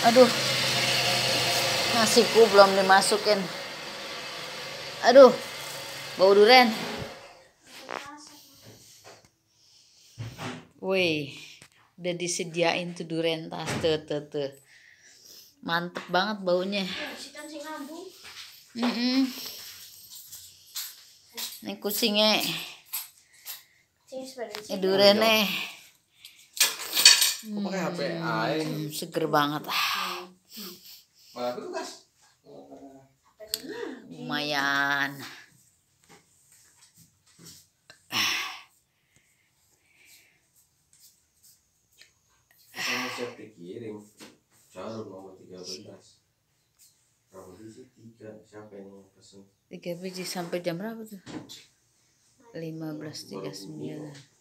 Aduh, nasiku belum dimasukin. Aduh, bau durian. Wih, udah disediain tuh durian tas tuh. Mantep banget baunya. Ini kucingnya. Ini duriannya. Seger banget. Lumayan. Siap dikirim jarum nomor 13. Berapa biji? 3. Siapa yang pesen? 3 biji sampai jam berapa tuh? 15.39.